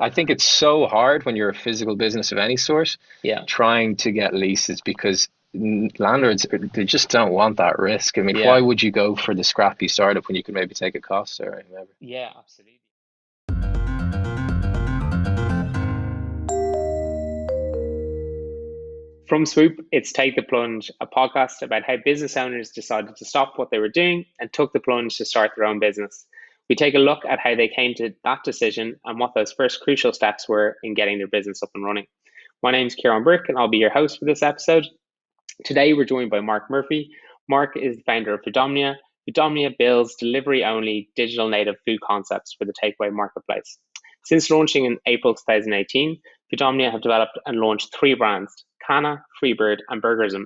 I think it's so hard when you're a physical business of any sort, Yeah. trying to get leases because landlords, they just don't want that risk. I mean, why Yeah. would you go for the scrappy startup when you could maybe take a cost or whatever? Yeah, absolutely. From Swoop, it's Take the Plunge, a podcast about how business owners decided to stop what they were doing and took the plunge to start their own business. We take a look at how they came to that decision and what those first crucial steps were in getting their business up and running. My name's Kieran Burke, and I'll be your host for this episode. Today, we're joined by Mark Murphy. Mark is the founder of Foodomnia. Foodomnia builds delivery-only digital native food concepts for the takeaway marketplace. Since launching in April 2018, Foodomnia have developed and launched 3 brands: Kana, Freebird, and Burgerism.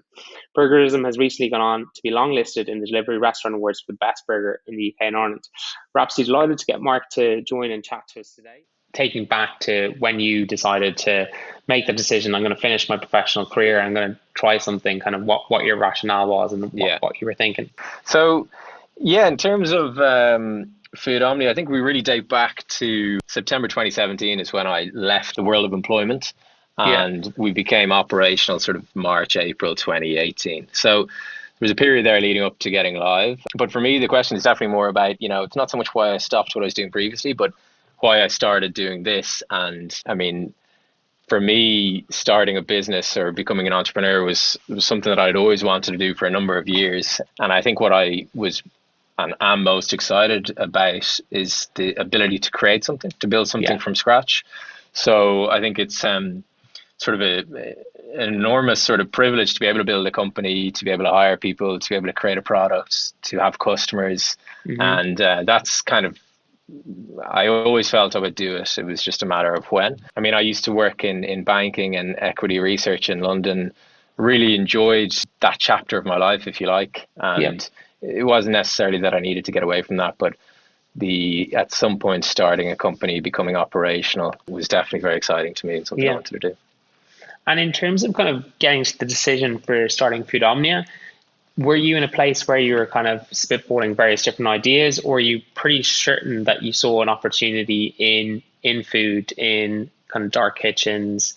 Burgerism has recently gone on to be longlisted in the Delivery Restaurant Awards for the best burger in the UK and Ireland. We're absolutely delighted to get Mark to join and chat to us today. Taking back to when you decided to make the decision, I'm going to finish my professional career, I'm going to try something, kind of what your rationale was and what you were thinking. So, yeah, in terms of Foodomnia, I think we really date back to September 2017 is when I left the world of employment, and we became operational sort of March, April 2018. So there was a period there leading up to getting live. But for me, the question is definitely more about, it's not so much why I stopped what I was doing previously, but why I started doing this. And I mean, for me, starting a business or becoming an entrepreneur was something that I'd always wanted to do for a number of years. And I think what I was and am most excited about is the ability to create something, to build something from scratch. So I think it's sort of an enormous sort of privilege to be able to build a company, to be able to hire people, to be able to create a product, to have customers. And that's kind of, I always felt I would do it. It was just a matter of when. I mean, I used to work in banking and equity research in London, really enjoyed that chapter of my life, if you like. And it wasn't necessarily that I needed to get away from that, but at some point starting a company, becoming operational was definitely very exciting to me and something I wanted to do. And in terms of kind of getting to the decision for starting Foodomnia, were you in a place where you were kind of spitballing various different ideas, or are you pretty certain that you saw an opportunity in food, in kind of dark kitchens?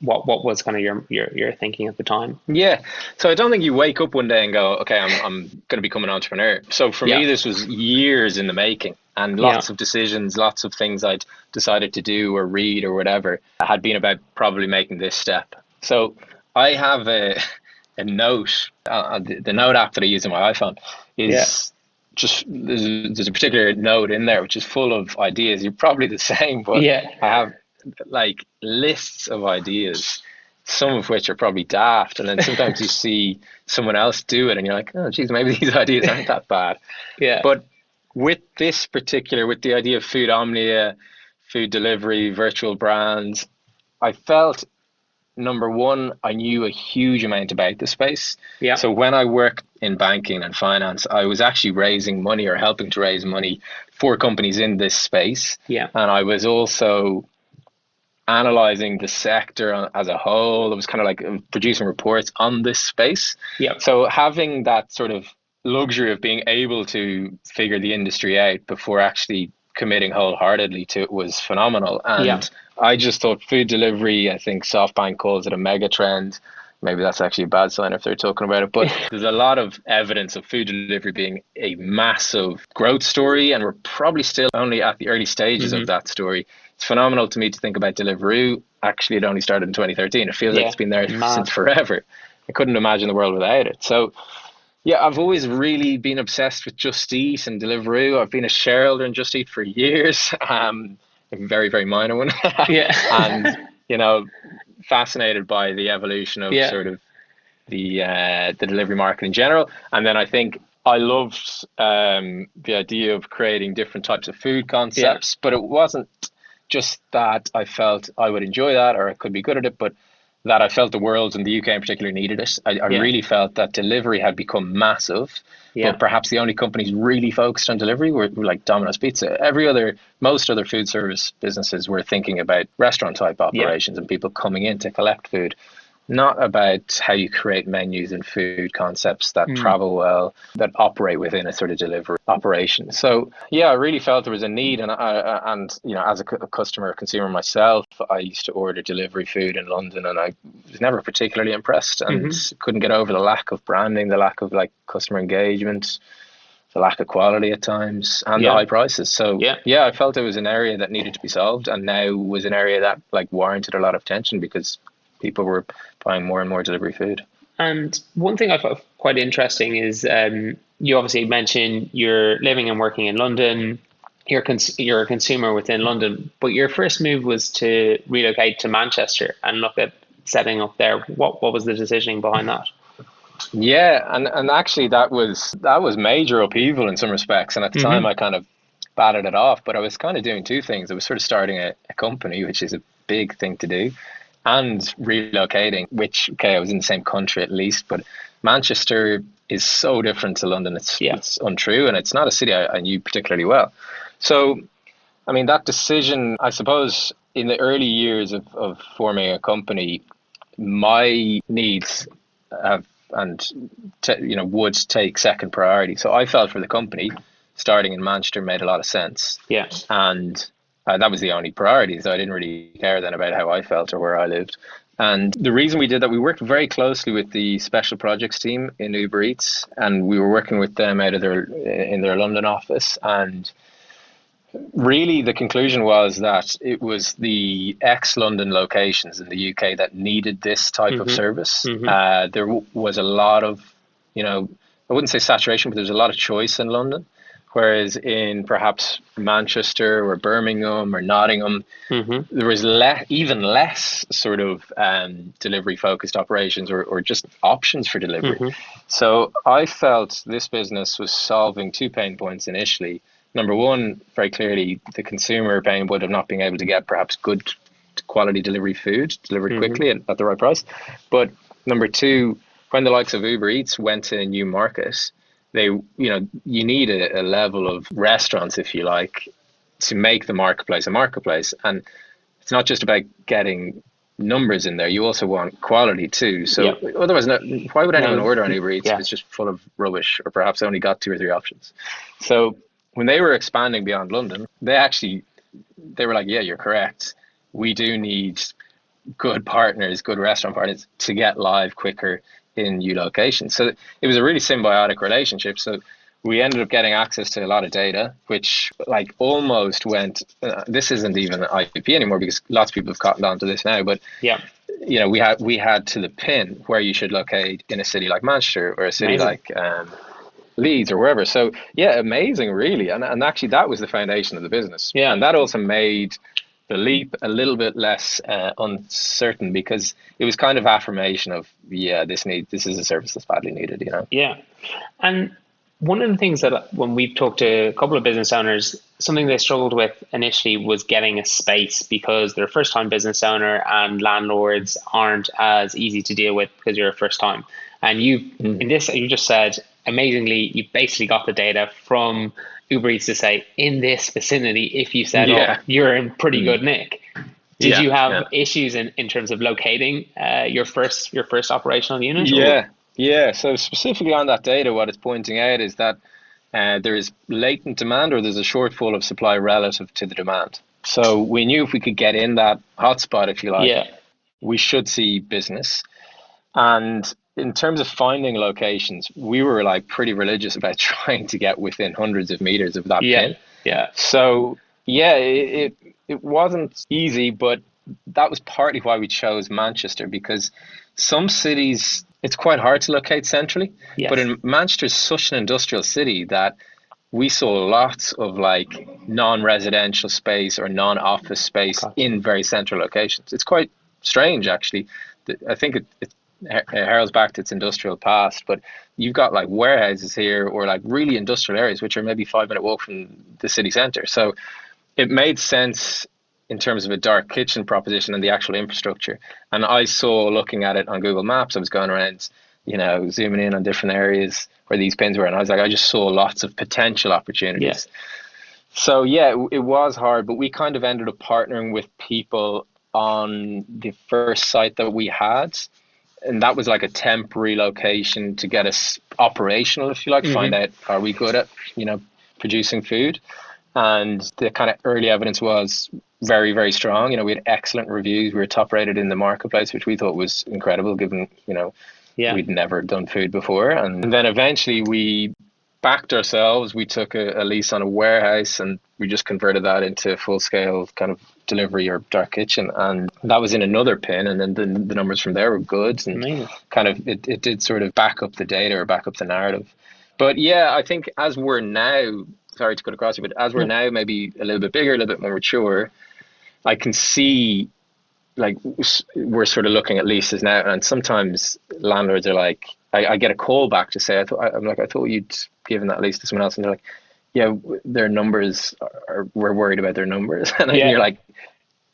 What was kind of your thinking at the time? Yeah. So I don't think you wake up one day and go, okay, I'm going to become an entrepreneur. So for me, this was years in the making, and lots of decisions, lots of things I'd decided to do or read or whatever had been about probably making this step. So I have a note, the note app that I use on my iPhone is just, there's a particular note in there which is full of ideas. You're probably the same, but I have like lists of ideas, some of which are probably daft, and then sometimes you see someone else do it and you're like, oh geez, maybe these ideas aren't that bad. But with the idea of Foodomnia, food delivery, virtual brands, I felt, number one, I knew a huge amount about the space. So when I worked in banking and finance, I was actually raising money or helping to raise money for companies in this space. And I was also analyzing the sector as a whole. It was kind of like producing reports on this space. So having that sort of luxury of being able to figure the industry out before actually committing wholeheartedly to it was phenomenal. And I just thought food delivery, I think SoftBank calls it a mega trend. Maybe that's actually a bad sign if they're talking about it, but there's a lot of evidence of food delivery being a massive growth story, and we're probably still only at the early stages of that story. It's phenomenal to me to think about Deliveroo. Actually, it only started in 2013. It feels like it's been there since forever. I couldn't imagine the world without it. So yeah, I've always really been obsessed with Just Eat and Deliveroo. I've been a shareholder in Just Eat for years. A very, very minor one. And, fascinated by the evolution of sort of the delivery market in general. And then I think I loved the idea of creating different types of food concepts, but it wasn't just that I felt I would enjoy that or I could be good at it, but that I felt the world, and the UK in particular, needed it. I really felt that delivery had become massive, but perhaps the only companies really focused on delivery were like Domino's Pizza. Most other food service businesses were thinking about restaurant type operations and people coming in to collect food. not about how you create menus and food concepts that travel well, that operate within a sort of delivery operation. So yeah, I really felt there was a need, and as a customer, consumer myself, I used to order delivery food in London, and I was never particularly impressed, and couldn't get over the lack of branding, the lack of like customer engagement, the lack of quality at times, and the high prices. So yeah, I felt it was an area that needed to be solved, and now was an area that like warranted a lot of attention because people were buying more and more delivery food. And one thing I thought quite interesting is you obviously mentioned you're living and working in London. You're a consumer within London, but your first move was to relocate to Manchester and look at setting up there. What was the decision behind that? Yeah, and actually that was major upheaval in some respects. And at the time I kind of batted it off, but I was kind of doing two things. I was sort of starting a company, which is a big thing to do, and relocating, which, okay, I was in the same country at least, but Manchester is so different to London. It's untrue, and it's not a city I knew particularly well. So, I mean, that decision, I suppose, in the early years of forming a company, my needs have would take second priority. So I felt for the company, starting in Manchester made a lot of sense. Yeah. And that was the only priority. So I didn't really care then about how I felt or where I lived. And the reason we did that, we worked very closely with the special projects team in Uber Eats, and we were working with them out of in their London office. And really, the conclusion was that it was the ex-London locations in the UK that needed this type of service. There was a lot of, I wouldn't say saturation, but there's a lot of choice in London. Whereas in perhaps Manchester or Birmingham or Nottingham, there was even less sort of delivery-focused operations or just options for delivery. So I felt this business was solving two pain points initially. Number one, very clearly, the consumer pain would of not being able to get perhaps good quality delivery food delivered quickly at the right price. But number two, when the likes of Uber Eats went to a new market, you need a level of restaurants, if you like, to make the marketplace a marketplace. And it's not just about getting numbers in there. You also want quality too. So otherwise, why would anyone order on Uber Eats if it's just full of rubbish or perhaps only got 2 or 3 options? So when they were expanding beyond London, they were like, yeah, you're correct. We do need good partners, good restaurant partners to get live quicker in new locations. So it was a really symbiotic relationship. So we ended up getting access to a lot of data, which like almost went, this isn't even IP anymore because lots of people have cottoned on to this now, but we had to the pin where you should locate in a city like Manchester or a city like Leeds or wherever. So yeah, amazing, really. And actually that was the foundation of the business. Yeah. And that also made the leap a little bit less uncertain because it was kind of affirmation of, this is a service that's badly needed, Yeah. And one of the things that when we've talked to a couple of business owners, something they struggled with initially was getting a space because they're a first time business owner and landlords aren't as easy to deal with because you're a first time. And in this, you just said, amazingly, you basically got the data from Uber Eats to say, in this vicinity, if you set up, you're in pretty good nick. Did you have issues in terms of locating your first operational unit? Yeah. So specifically on that data, what it's pointing out is that there is latent demand or there's a shortfall of supply relative to the demand. So we knew if we could get in that hotspot, if you like, we should see business. And in terms of finding locations, we were like pretty religious about trying to get within hundreds of meters of that pin. Yeah. So it wasn't easy, but that was partly why we chose Manchester, because some cities it's quite hard to locate centrally. Yes. But in Manchester is such an industrial city that we saw lots of like non-residential space or non-office space in very central locations. It's quite strange, actually. I think it heralds back to its industrial past, but you've got like warehouses here or like really industrial areas which are maybe 5-minute walk from the city centre. So it made sense in terms of a dark kitchen proposition and the actual infrastructure. And I saw, looking at it on Google Maps, I was going around, zooming in on different areas where these pins were, and I was like, I just saw lots of potential opportunities. So it was hard, but we kind of ended up partnering with people on the first site that we had. and that was like a temporary location to get us operational, if you like, find out, are we good at, producing food? And the kind of early evidence was very, very strong. We had excellent reviews. We were top rated in the marketplace, which we thought was incredible given, we'd never done food before. And then eventually we backed ourselves. We took a lease on a warehouse and we just converted that into full scale kind of delivery or dark kitchen. And that was in another pin. And then the numbers from there were good. And kind of it did sort of back up the data or back up the narrative. But yeah, I think as we're now, sorry to cut across you, but as we're now maybe a little bit bigger, a little bit more mature, I can see like we're sort of looking at leases now, and sometimes landlords are like, I get a call back to say, I thought you'd given that lease to someone else, and they're like, yeah, their numbers we're worried about their numbers, and then you're like,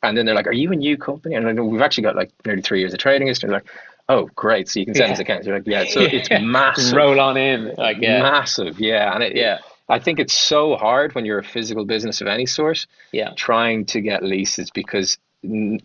and then they're like, are you a new company? And I know we've actually got like nearly 3 years of trading history. They're like, oh, great, so you can send us accounts. You're like, yeah, so it's massive. Roll on in, like massive, yeah, and I think it's so hard when you're a physical business of any sort, trying to get leases, because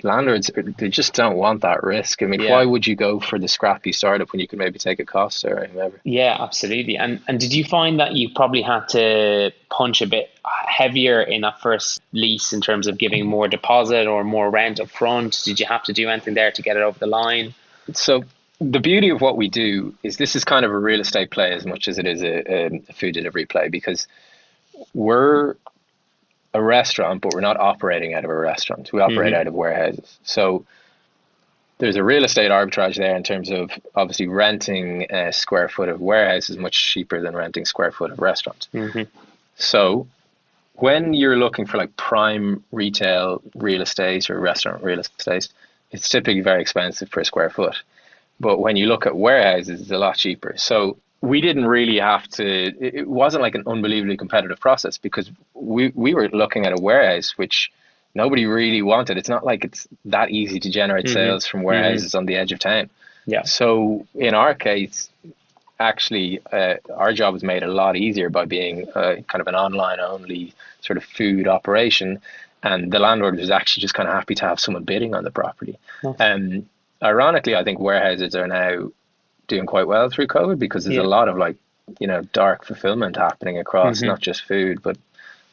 landlords, they just don't want that risk. I mean, why would you go for the scrappy startup when you can maybe take a cost or whatever? Yeah, absolutely. And did you find that you probably had to punch a bit heavier in that first lease in terms of giving more deposit or more rent up front? Did you have to do anything there to get it over the line? So the beauty of what we do is this is kind of a real estate play as much as it is a food delivery play, because we're a restaurant, but we're not operating out of a restaurant. We operate out of warehouses. So there's a real estate arbitrage there in terms of obviously renting a square foot of warehouse is much cheaper than renting square foot of restaurant. So when you're looking for like prime retail real estate or restaurant real estate, it's typically very expensive per square foot. But when you look at warehouses, it's a lot cheaper. So we didn't really have to, it wasn't like an unbelievably competitive process, because we were looking at a warehouse which nobody really wanted. It's not like it's that easy to generate sales from warehouses on the edge of town. So in our case, actually, our job was made a lot easier by being kind of an online only sort of food operation. And the landlord was actually just kind of happy to have someone bidding on the property. Ironically, I think warehouses are now doing quite well through COVID, because there's a lot of like, dark fulfillment happening across not just food, but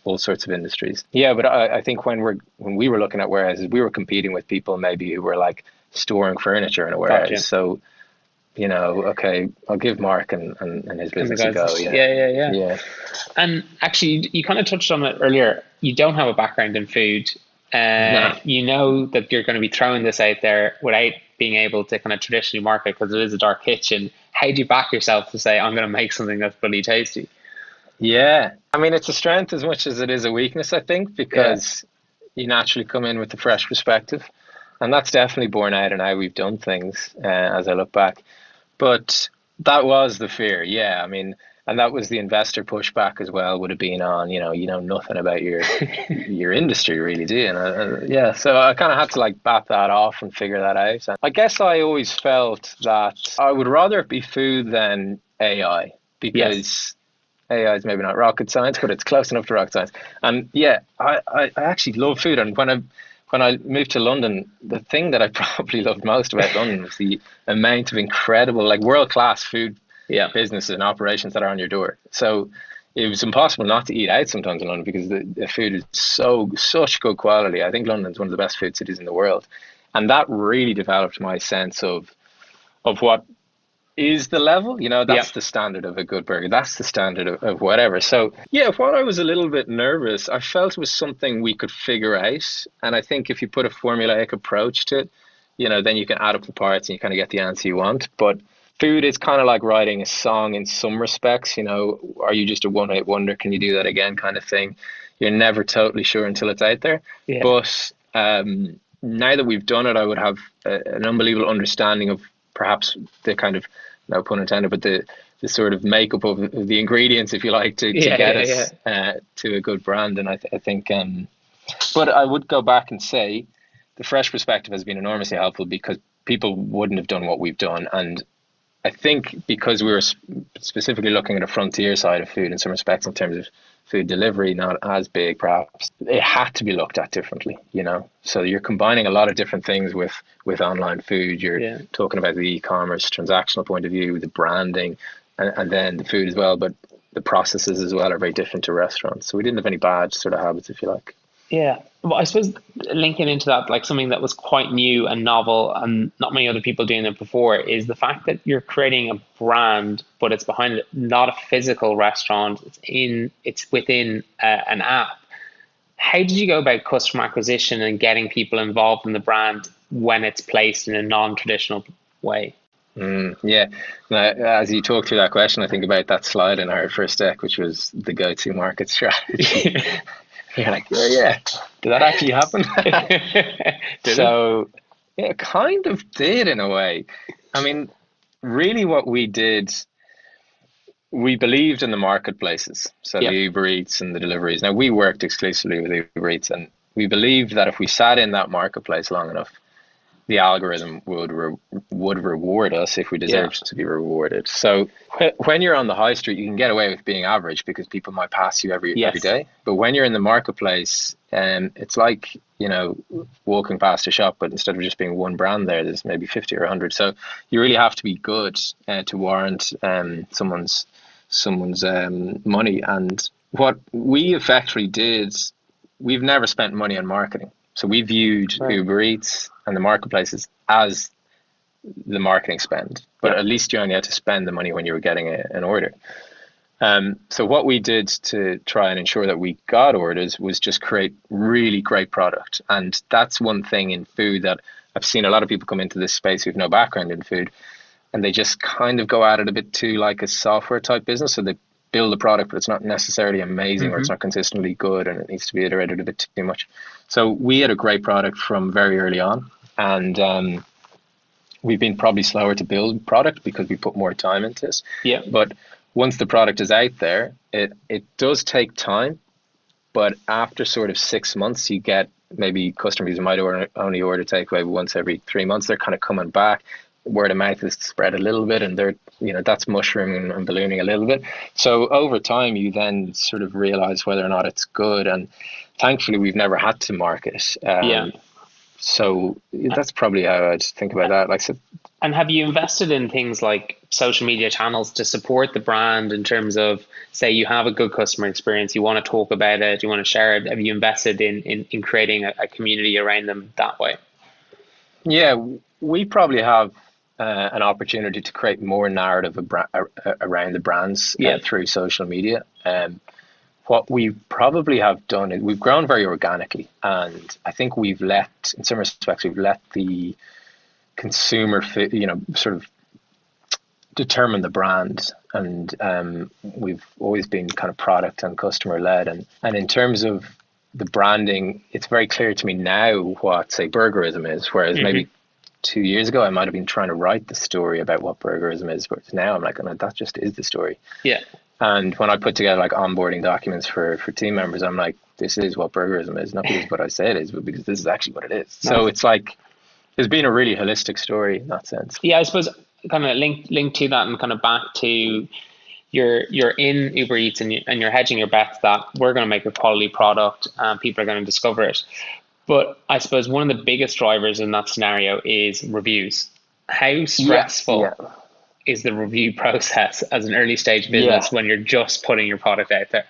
all sorts of industries. Yeah, but I think when we were looking at warehouses, we were competing with people maybe who were like storing furniture in a warehouse. Gotcha. So, okay, I'll give Mark and his business a go. Yeah. And actually, you kind of touched on it earlier. You don't have a background in food. You know that you're going to be throwing this out there without being able to kind of traditionally market, because it is a dark kitchen. How do you back yourself to say, I'm going to make something that's bloody tasty? Yeah, I mean, it's a strength as much as it is a weakness, I think, because you naturally come in with a fresh perspective, and that's definitely borne out in how we've done things as I look back. But that was the fear, I mean, and that was the investor pushback as well, would have been on, you know nothing about your your industry really, do you? And so I kind of had to like bat that off and figure that out. And I guess I always felt that I would rather it be food than AI, because AI is maybe not rocket science, but it's close enough to rocket science. And I actually love food. And when I moved to London, the thing that I probably loved most about London was the amount of incredible, like world-class food businesses and operations that are on your door. So it was impossible not to eat out sometimes in London, because the food is such good quality. I think London's one of the best food cities in the world. And that really developed my sense of what is the level, that's the standard of a good burger. That's the standard of whatever. So while I was a little bit nervous, I felt it was something we could figure out. And I think if you put a formulaic approach to it, then you can add up the parts and you kind of get the answer you want. But food is kind of like writing a song in some respects. Are you just a one-hit wonder? Can you do that again kind of thing? You're never totally sure until it's out there. But now that we've done it, I would have an unbelievable understanding of perhaps the kind of, no pun intended, but the sort of makeup of the ingredients, if you like, to get us to a good brand. And I think, but I would go back and say the fresh perspective has been enormously helpful, because people wouldn't have done what we've done. And I think because we were specifically looking at a frontier side of food in some respects in terms of food delivery, not as big perhaps. It had to be looked at differently, you know. So you're combining a lot of different things with online food. You're talking about the e-commerce transactional point of view, the branding, and then the food as well. But the processes as well are very different to restaurants. So we didn't have any bad sort of habits, if you like. Yeah. Well, I suppose linking into that, like something that was quite new and novel and not many other people doing it before, is the fact that you're creating a brand, but it's behind it, not a physical restaurant. It's within an app. How did you go about customer acquisition and getting people involved in the brand when it's placed in a non-traditional way? Yeah. Now, as you talk through that question, I think about that slide in our first deck, which was the go-to market strategy. You're like, yeah, did that actually happen? So, yeah, it kind of did in a way. I mean, really what we did, we believed in the marketplaces. So the Uber Eats and the deliveries. Now, we worked exclusively with Uber Eats, and we believed that if we sat in that marketplace long enough, the algorithm would reward us if we deserved to be rewarded. So when you're on the high street, you can get away with being average because people might pass you every day. But when you're in the marketplace, it's like, you know, walking past a shop, but instead of just being one brand there's maybe 50 or 100. So you really have to be good to warrant someone's money. And what we effectively did, we've never spent money on marketing. So we viewed Uber Eats and the marketplaces as the marketing spend, but at least you only had to spend the money when you were getting an order. So what we did to try and ensure that we got orders was just create really great product. And that's one thing in food that I've seen a lot of people come into this space who've no background in food, and they just kind of go at it a bit too like a software type business. So they build a product, but it's not necessarily amazing or it's not consistently good and it needs to be iterated a bit too much. So we had a great product from very early on, and we've been probably slower to build product because we put more time into this. Yeah. But once the product is out there, it does take time, but after sort of 6 months, you get maybe customers who might only order takeaway once every 3 months. They're kind of coming back. Word of mouth is spread a little bit, and they're, you know, that's mushrooming and ballooning a little bit. So over time, you then sort of realize whether or not it's good. And thankfully, we've never had to market. So that's probably how I'd think about that. Like, so. And have you invested in things like social media channels to support the brand in terms of, say, you have a good customer experience, you want to talk about it, you want to share it? Have you invested in creating a community around them that way? Yeah, we probably have an opportunity to create more narrative around the brands through social media. What we probably have done is we've grown very organically, and I think we've let the consumer, sort of determine the brand, and we've always been kind of product and customer led. And in terms of the branding, it's very clear to me now what, say, burgerism is, whereas maybe 2 years ago I might have been trying to write the story about what burgerism is, but now I'm like, oh, no, that just is the story. Yeah. And when I put together like onboarding documents for team members, I'm like, this is what burgerism is, not because of what I say it is, but because this is actually what it is. Nice. So it's like, it's been a really holistic story in that sense. Yeah, I suppose kind of link to that and kind of back to you're in Uber Eats and you're hedging your bets that we're going to make a quality product and people are going to discover it. But I suppose one of the biggest drivers in that scenario is reviews. How stressful is the review process as an early stage business when you're just putting your product out there?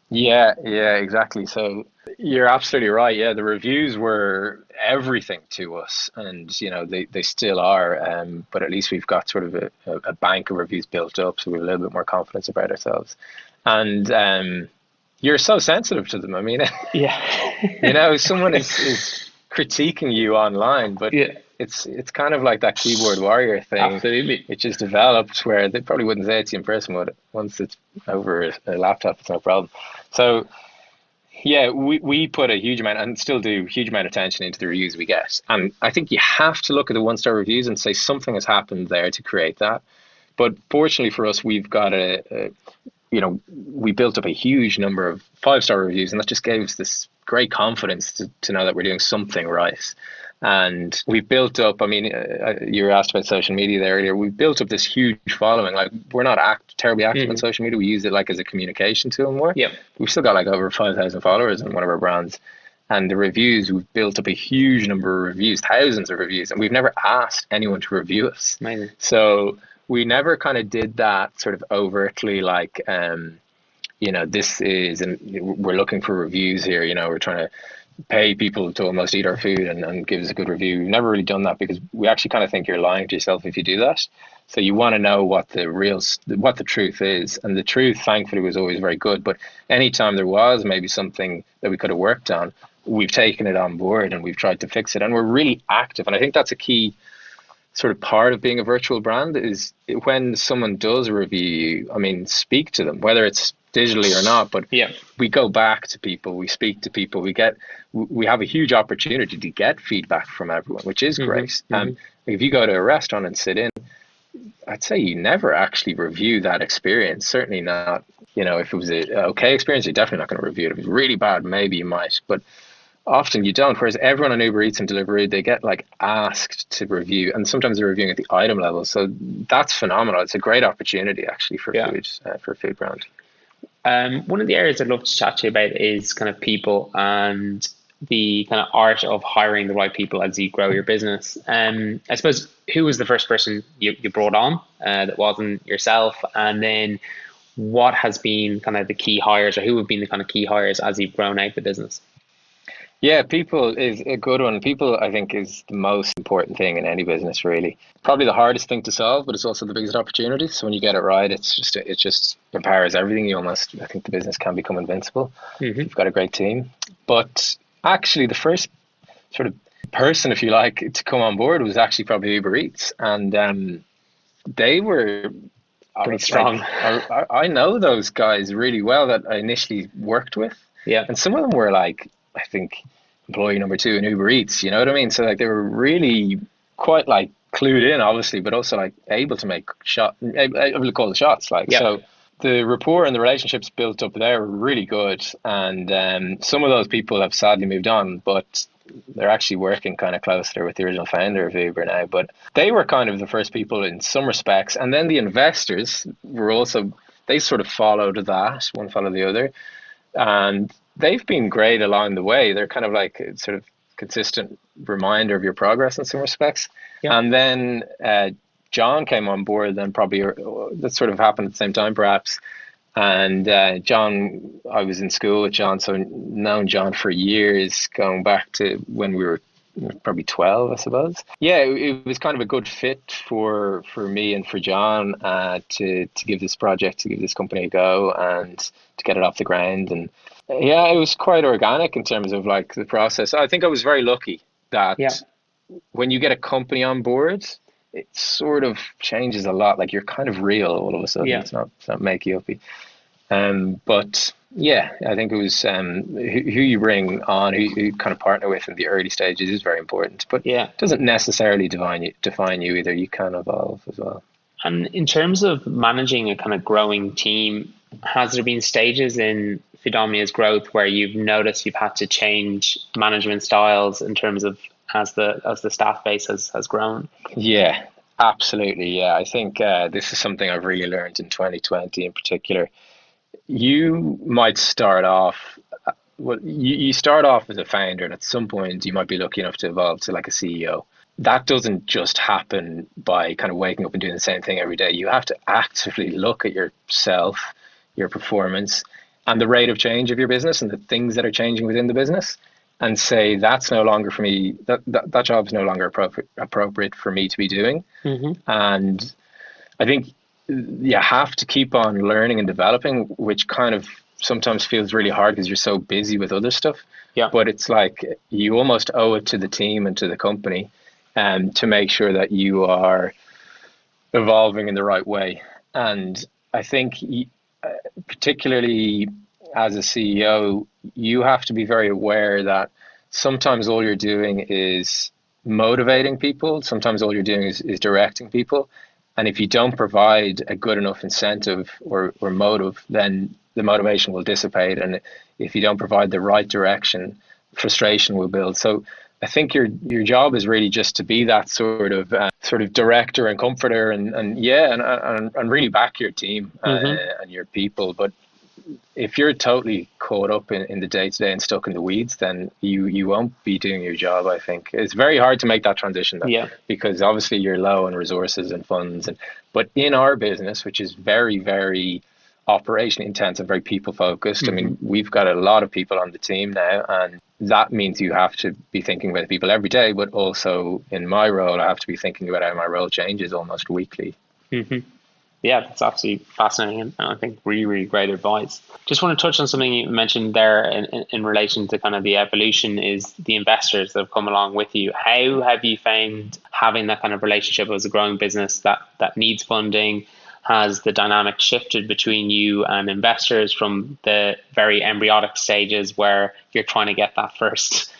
Yeah, exactly. So you're absolutely right. Yeah, the reviews were everything to us, and you know they still are. But at least we've got sort of a bank of reviews built up, so we have a little bit more confidence about ourselves. And you're so sensitive to them. I mean, you know, someone is critiquing you online, but it's kind of like that keyboard warrior thing. Absolutely. It just developed where they probably wouldn't say it to you in person, but once it's over a laptop, it's no problem. So yeah, we put a huge amount, and still do, huge amount of attention into the reviews we get. And I think you have to look at the 1-star reviews and say something has happened there to create that. But fortunately for us, we've got we built up a huge number of 5-star reviews, and that just gave us this great confidence to know that we're doing something right. And we've built up, I mean, you were asked about social media there earlier. We've built up this huge following. Like, we're not terribly active on social media. We use it like as a communication tool more. Yeah. We've still got like over 5,000 followers on one of our brands. And the reviews, we've built up a huge number of reviews, thousands of reviews, and we've never asked anyone to review us. Amazing. So we never kind of did that sort of overtly, like, this is, and we're looking for reviews here, we're trying to pay people to almost eat our food and give us a good review. We've never really done that because we actually kind of think you're lying to yourself if you do that. So you want to know what the truth is. And the truth, thankfully, was always very good. But anytime there was maybe something that we could have worked on, we've taken it on board and we've tried to fix it. And we're really active. And I think that's a key sort of part of being a virtual brand is when someone does review you, I mean, speak to them, whether it's digitally or not, but we go back to people, we speak to people, we have a huge opportunity to get feedback from everyone, which is great. If you go to a restaurant and sit in, I'd say you never actually review that experience. Certainly not, if it was an okay experience, you're definitely not going to review it. If it was really bad, maybe you might, but often you don't. Whereas everyone on Uber Eats and Deliveroo, they get like asked to review, and sometimes they're reviewing at the item level. So that's phenomenal. It's a great opportunity actually for for a food brand. One of the areas I'd love to chat to you about is kind of people and the kind of art of hiring the right people as you grow your business. I suppose, who was the first person you brought on that wasn't yourself? And then what has been kind of the key hires, or who have been the kind of key hires as you've grown out the business? Yeah, people is a good one. People, I think, is the most important thing in any business, really. Probably the hardest thing to solve, but it's also the biggest opportunity. So when you get it right, it just empowers everything. I think the business can become invincible. You've got a great team. But actually, the first sort of person, if you like, to come on board was actually probably Uber Eats. And they were pretty strong. I know those guys really well that I initially worked with. Yeah. And some of them were like, I think, employee number 2 in Uber Eats, you know what I mean? So like they were really quite like clued in, obviously, but also like able to make able to call the shots. Like, so the rapport and the relationships built up there were really good. And some of those people have sadly moved on, but they're actually working kind of closer with the original founder of Uber now. But they were kind of the first people in some respects. And then the investors were also, they sort of followed that, one followed the other. And they've been great along the way. They're kind of like a sort of consistent reminder of your progress in some respects. Yeah. And then John came on board, then probably that sort of happened at the same time, perhaps. And John, I was in school with John, so known John for years, going back to when we were probably 12, I suppose. Yeah, it was kind of a good fit for me and for John to give this project, to give this company a go and to get it off the ground. And yeah, it was quite organic in terms of like the process. I think I was very lucky that when you get a company on board, it sort of changes a lot. Like you're kind of real all of a sudden. It's not makey uppy. But yeah, I think it was who you bring on, who you kind of partner with in the early stages is very important. But it doesn't necessarily define you either. You can evolve as well. And in terms of managing a kind of growing team, has there been stages in Foodomnia's growth where you've noticed you've had to change management styles in terms of as the staff base has grown? Yeah, absolutely. Yeah, I think this is something I've really learned in 2020 in particular. You might start off, you start off as a founder, and at some point you might be lucky enough to evolve to like a CEO. That doesn't just happen by kind of waking up and doing the same thing every day. You have to actively look at yourself, your performance, and the rate of change of your business and the things that are changing within the business, and say that's no longer for me. That job is no longer appropriate for me to be doing. And I think you have to keep on learning and developing, which kind of sometimes feels really hard because you're so busy with other stuff. But it's like you almost owe it to the team and to the company to make sure that you are evolving in the right way. And I think particularly as a CEO, you have to be very aware that sometimes all you're doing is motivating people. Sometimes all you're doing is directing people. And if you don't provide a good enough incentive or motive, then the motivation will dissipate, and if you don't provide the right direction, frustration will build. So I think your job is really just to be that sort of director and comforter, and really back your team and your people. But if you're totally caught up in the day to day and stuck in the weeds, then you won't be doing your job. I think it's very hard to make that transition though, because obviously you're low on resources and funds, but in our business, which is very, very operation intense and very people focused. I mean, we've got a lot of people on the team now, and that means you have to be thinking about people every day, but also in my role, I have to be thinking about how my role changes almost weekly. Yeah, that's absolutely fascinating, and I think really, really great advice. Just want to touch on something you mentioned there in relation to kind of the evolution is the investors that have come along with you. How have you found having that kind of relationship as a growing business that needs funding? Has the dynamic shifted between you and investors from the very embryonic stages where you're trying to get that first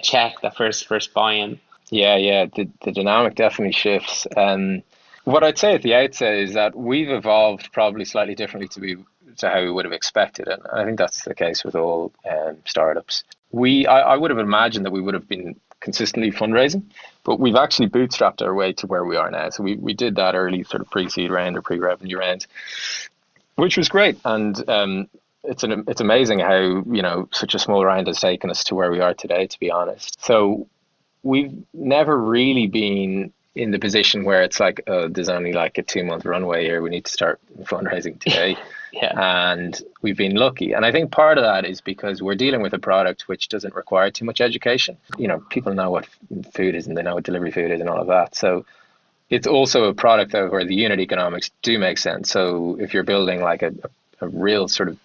check, that first buy-in? Yeah, the dynamic definitely shifts. What I'd say at the outset is that we've evolved probably slightly differently to how we would have expected, and I think that's the case with all startups. I would have imagined that we would have been consistently fundraising, but we've actually bootstrapped our way to where we are now. So we did that early sort of pre-seed round or pre-revenue round, which was great, and it's amazing how such a small round has taken us to where we are today, to be honest. So we've never really been in the position where it's like, oh, there's only like a 2-month runway here, we need to start fundraising today. And we've been lucky. And I think part of that is because we're dealing with a product which doesn't require too much education. People know what food is and they know what delivery food is and all of that. So it's also a product though where the unit economics do make sense. So if you're building like a real sort of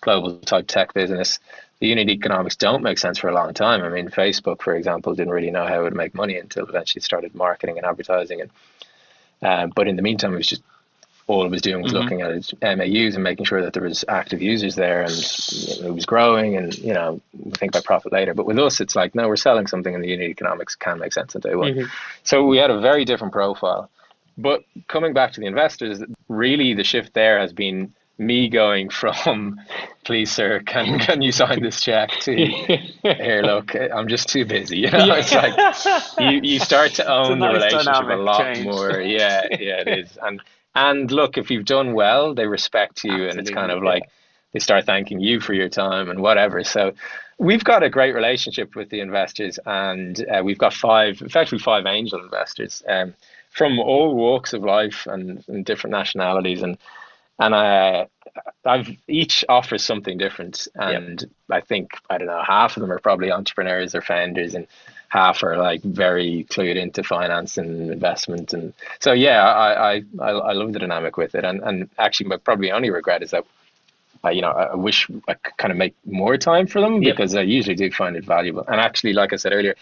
global type tech business, the unit economics don't make sense for a long time. I mean, Facebook, for example, didn't really know how it would make money until eventually started marketing and advertising. But in the meantime, it was just all it was doing was looking at its MAUs and making sure that there was active users there, and it was growing. And we think about profit later. But with us, it's like, no, we're selling something, and the unit economics can make sense on day one. So we had a very different profile. But coming back to the investors, really the shift there has been me going from, please sir, can you sign this check, to here, look, I'm just too busy. It's like you start to own the relationship a lot more. Yeah, it is. And look, if you've done well, they respect you. Absolutely, and it's kind of like they start thanking you for your time and whatever. So we've got a great relationship with the investors, and we've got effectively five angel investors from all walks of life and different nationalities, and I've each offers something different, and I think, I don't know, half of them are probably entrepreneurs or founders, and half are like very clued into finance and investment. And so I love the dynamic with it, and actually my probably only regret is that I wish I could kind of make more time for them, because I usually do find it valuable. And actually, like I said earlier,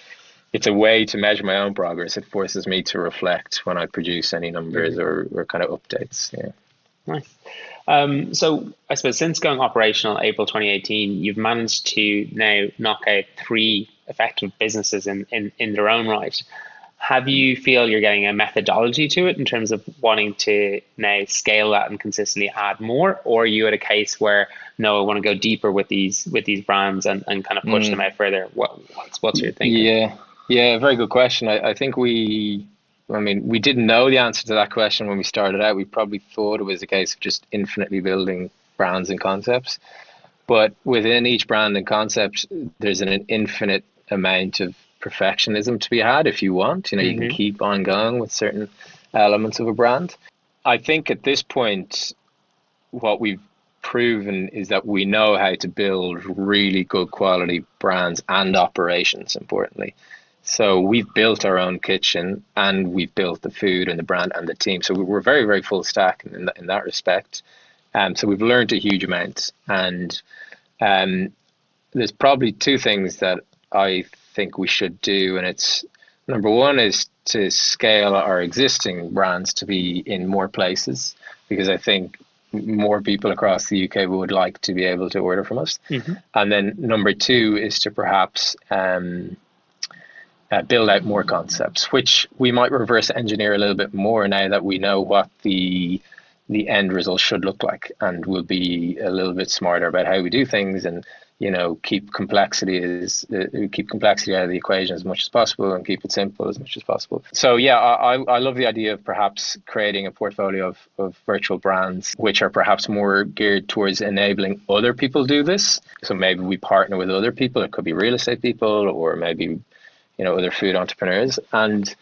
it's a way to measure my own progress. It forces me to reflect when I produce any numbers or kind of updates. Nice. So I suppose since going operational April 2018, you've managed to now knock out 3 effective businesses in their own right. Have you feel you're getting a methodology to it in terms of wanting to now scale that and consistently add more, or are you at a case where no, I want to go deeper with these brands and kind of push them out further? What's your thinking? Yeah, very good question. I think we didn't know the answer to that question when we started out. We probably thought it was a case of just infinitely building brands and concepts. But within each brand and concept, there's an infinite amount of perfectionism to be had if you want. You can keep on going with certain elements of a brand. I think at this point, what we've proven is that we know how to build really good quality brands and operations, importantly. So we've built our own kitchen, and we've built the food and the brand and the team. So we're very, very full stack in that respect. So we've learned a huge amount. And there's probably 2 things that I think we should do. And it's, number one is to scale our existing brands to be in more places, because I think more people across the UK would like to be able to order from us. And then number 2 is to perhaps build out more concepts, which we might reverse engineer a little bit more now that we know what the the end result should look like, and we'll be a little bit smarter about how we do things, and keep complexity out of the equation as much as possible, and keep it simple as much as possible. So yeah, I love the idea of perhaps creating a portfolio of virtual brands which are perhaps more geared towards enabling other people do this. So maybe we partner with other people. It could be real estate people, or maybe other food entrepreneurs. And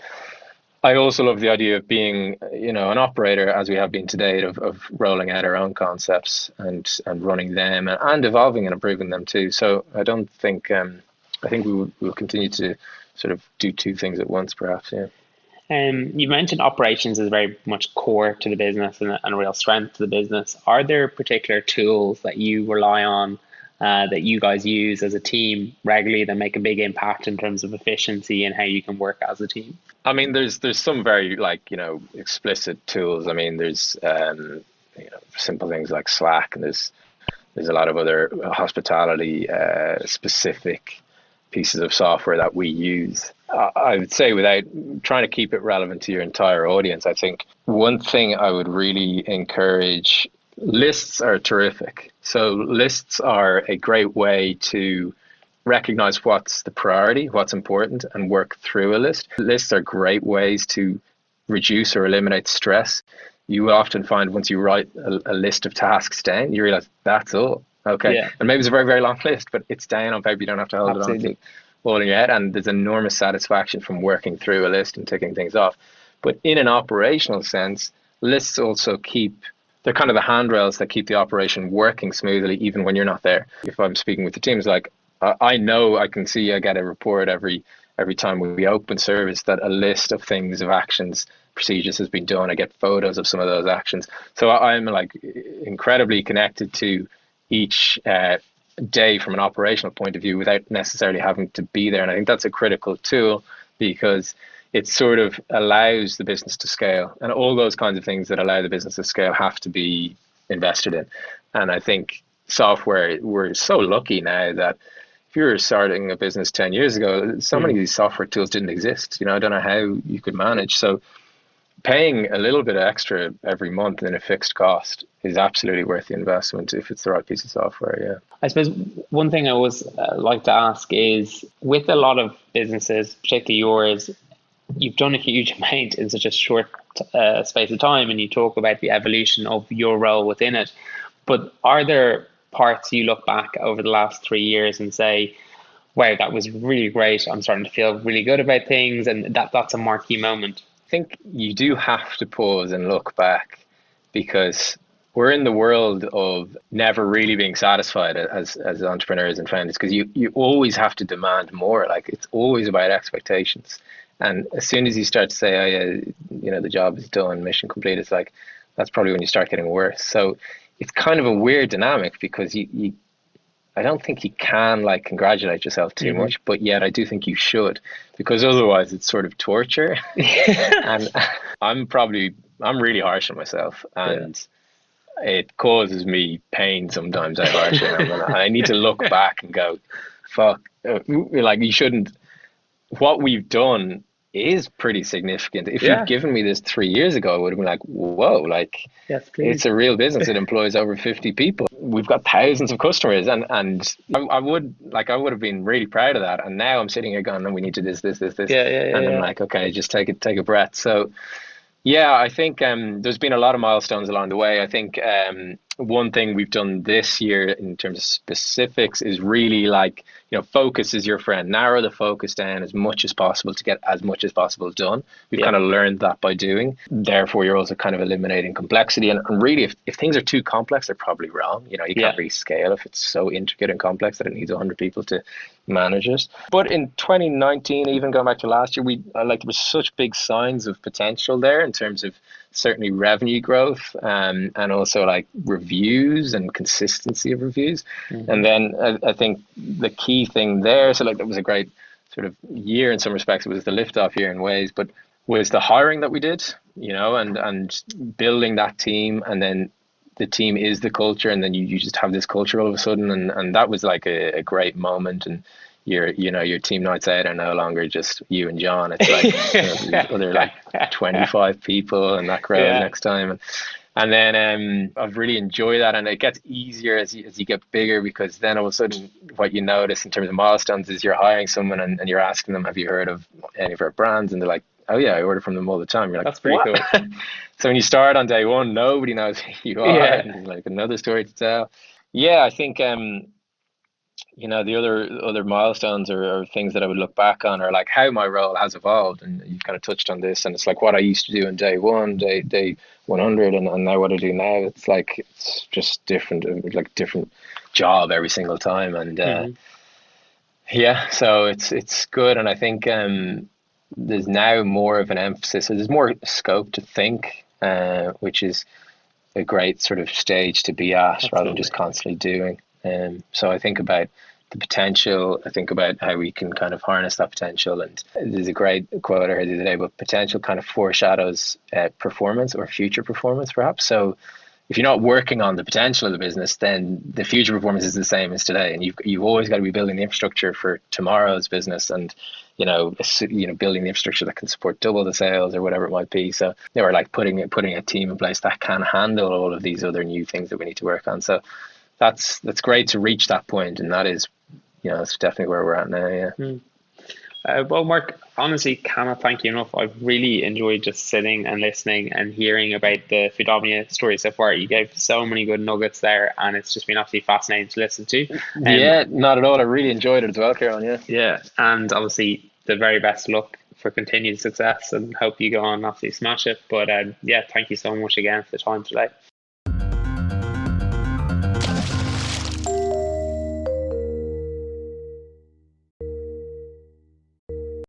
I also love the idea of being, an operator, as we have been today, of rolling out our own concepts and running them, and evolving and improving them too. So I don't think, I think we'll continue to sort of do two things at once, perhaps. Yeah. You mentioned operations is very much core to the business and a real strength to the business. Are there particular tools that you rely on, that you guys use as a team regularly, that make a big impact in terms of efficiency and how you can work as a team? I mean, there's some very explicit tools. I mean, there's simple things like Slack, and there's a lot of other hospitality specific pieces of software that we use. I would say, without trying to keep it relevant to your entire audience, I think one thing I would really encourage: lists are terrific. So lists are a great way to recognize what's the priority, what's important, and work through a list. Lists are great ways to reduce or eliminate stress. You will often find once you write a list of tasks down, you realize that's all. Okay. Yeah. And maybe it's a very, very long list, but it's down on paper. You don't have to hold Absolutely. It on all in your head. And there's enormous satisfaction from working through a list and ticking things off. But in an operational sense, lists also they're kind of the handrails that keep the operation working smoothly, even when you're not there. If I'm speaking with the teams, like, I know I can see I get a report every time we open service that a list of things, of actions, procedures has been done. I get photos of some of those actions. So I'm incredibly connected to each day from an operational point of view without necessarily having to be there. And I think that's a critical tool, because it sort of allows the business to scale. And all those kinds of things that allow the business to scale have to be invested in. And I think software, we're so lucky now that if you were starting a business 10 years ago, so many of these software tools didn't exist. I don't know how you could manage. So paying a little bit extra every month in a fixed cost is absolutely worth the investment if it's the right piece of software. Yeah. I suppose one thing I always like to ask is, with a lot of businesses, particularly yours, you've done a huge amount in such a short space of time, and you talk about the evolution of your role within it. But are there parts you look back over the last 3 years and say, wow, that was really great, I'm starting to feel really good about things, and that's a marquee moment? I think you do have to pause and look back, because we're in the world of never really being satisfied as entrepreneurs and founders, because you always have to demand more. Like, it's always about expectations. And as soon as you start to say, oh yeah, the job is done, mission complete, it's like, that's probably when you start getting worse. So it's kind of a weird dynamic, because I don't think you can congratulate yourself too much, but yet I do think you should, because otherwise it's sort of torture. And I'm really harsh on myself, and it causes me pain sometimes how harsh I am. And I need to look back and go, fuck, you shouldn't. What we've done is pretty significant. If you'd given me this 3 years ago, I would have been like, whoa, yes, it's a real business. It employs over 50 people. We've got thousands of customers, and I would have been really proud of that. And now I'm sitting here going, no, we need to this. And I'm like, okay, just take a breath. So yeah, I think there's been a lot of milestones along the way. I think one thing we've done this year in terms of specifics is really focus is your friend. Narrow the focus down as much as possible to get as much as possible done. We've kind of learned that by doing. Therefore, you're also kind of eliminating complexity. And really, if things are too complex, they're probably wrong. You can't really scale if it's so intricate and complex that it needs 100 people to manage it. But in 2019, even going back to last year, there was such big signs of potential there in terms of certainly revenue growth, and also reviews and consistency of reviews. And then I think the key thing there, so that was a great sort of year in some respects. It was the liftoff year in ways, but was the hiring that we did, and building that team. And then the team is the culture, and then you just have this culture all of a sudden, and that was a great moment. And your team nights out are no longer just you and John. It's other 25 people, and that grows next time. And And then I've really enjoyed that, and it gets easier as you get bigger, because then all of a sudden what you notice in terms of milestones is you're hiring someone, and you're asking them, have you heard of any of our brands? And they're like, oh yeah, I order from them all the time. You're like, That's pretty what? cool. So when you start on day one, nobody knows who you are, Yeah. and there's like another story to tell. Yeah, I think the other milestones, or things that I would look back on, are like how my role has evolved, and you've kind of touched on this, and it's like what I used to do in day one, day 100, and now what I do now. It's like it's just different, like different job every single time, and yeah, so it's good, and I think there's now more of an emphasis. So there's more scope to think, which is a great sort of stage to be at, rather than just constantly doing. So I think about the potential. I think about how we can kind of harness that potential. And there's a great quote I heard the other day about potential kind of foreshadows performance, or future performance, perhaps. So if you're not working on the potential of the business, then the future performance is the same as today, and you've always got to be building the infrastructure for tomorrow's business, and building the infrastructure that can support double the sales, or whatever it might be. So they were like putting a team in place that can handle all of these other new things that we need to work on. So that's great to reach that point, and that is, that's definitely where we're at now. Yeah. Well, Mark, honestly, cannot thank you enough. I've really enjoyed just sitting and listening and hearing about the Foodomnia story so far. You gave so many good nuggets there, and it's just been absolutely fascinating to listen to. Yeah, not at all. I really enjoyed it as well, Kieran. Yeah. Yeah, and obviously the very best luck for continued success, and hope you go on and absolutely smash it. But yeah, thank you so much again for the time today.